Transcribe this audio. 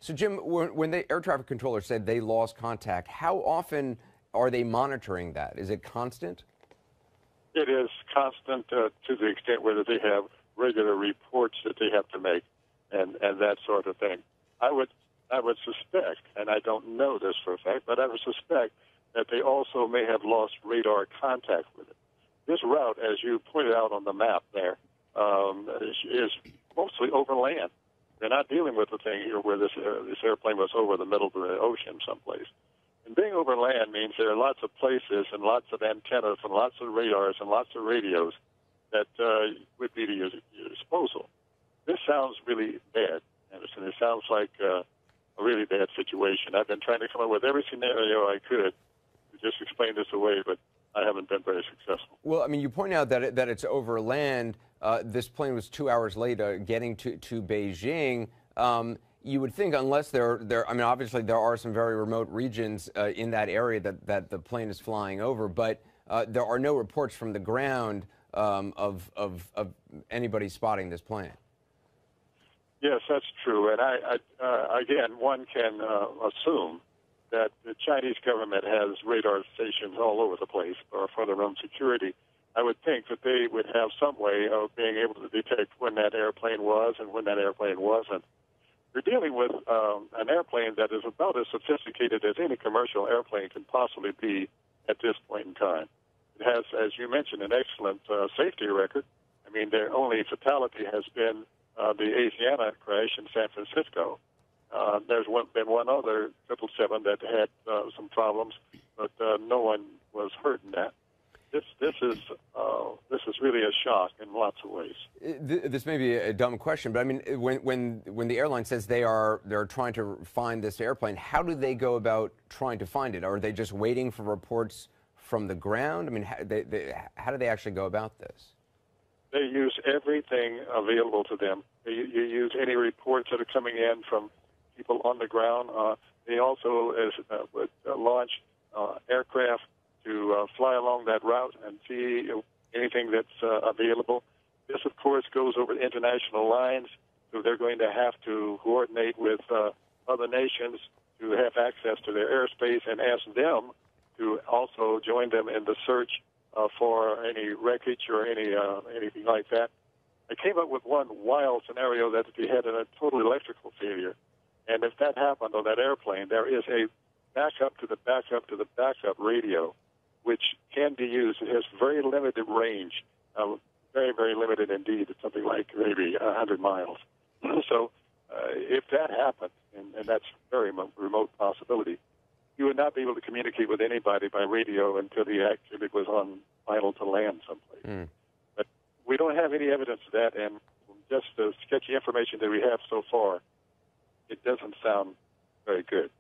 So, Jim, when the air traffic controller said they lost contact, how often are they monitoring that? Is it constant? It is constant to the extent where they have regular reports that they have to make and that sort of thing. I would suspect, and I don't know this for a fact, but I would suspect that they also may have lost radar contact with it. This route, as you pointed out on the map there, is mostly over land. They're not dealing with the thing here where this airplane was over the middle of the ocean someplace. And being over land means there are lots of places and lots of antennas and lots of radars and lots of radios that would be to your disposal. This sounds really bad, Anderson. It sounds like a really bad situation. I've been trying to come up with every scenario I could to just explain this away, but I haven't been very successful. Well, I mean, you point out that it's over land. This plane was 2 hours late getting to Beijing. You would think, unless I mean, obviously there are some very remote regions in that area that the plane is flying over, but there are no reports from the ground of anybody spotting this plane. Yes, that's true. And again, one can assume that the Chinese government has radar stations all over the place for their own security. I would think that they would have some way of being able to detect when that airplane was and when that airplane wasn't. We're dealing with an airplane that is about as sophisticated as any commercial airplane can possibly be at this point in time. It has, as you mentioned, an excellent safety record. I mean, their only fatality has been the Asiana crash in San Francisco. There's been one other 777 that had some problems, but no one was hurt in that. This is really a shock in lots of ways. This may be a dumb question, but I mean, when the airline says they're trying to find this airplane, how do they go about trying to find it? Are they just waiting for reports from the ground? I mean, how do they actually go about this? They use everything available to them. You use any reports that are coming in from people on the ground. They also would launch aircraft to fly along that route and see anything that's available. This, of course, goes over international lines, so they're going to have to coordinate with other nations to have access to their airspace and ask them to also join them in the search for any wreckage or anything like that. I came up with one wild scenario that if you had a total electrical failure, and if that happened on that airplane, there is a backup to the backup to the backup radio, which can be used. It has very limited range, very, very limited indeed. It's something like maybe 100 miles. So if that happened, and that's a very remote possibility, you would not be able to communicate with anybody by radio until the actually was on final to land someplace. But we don't have any evidence of that, and just the sketchy information that we have so far, it doesn't sound very good.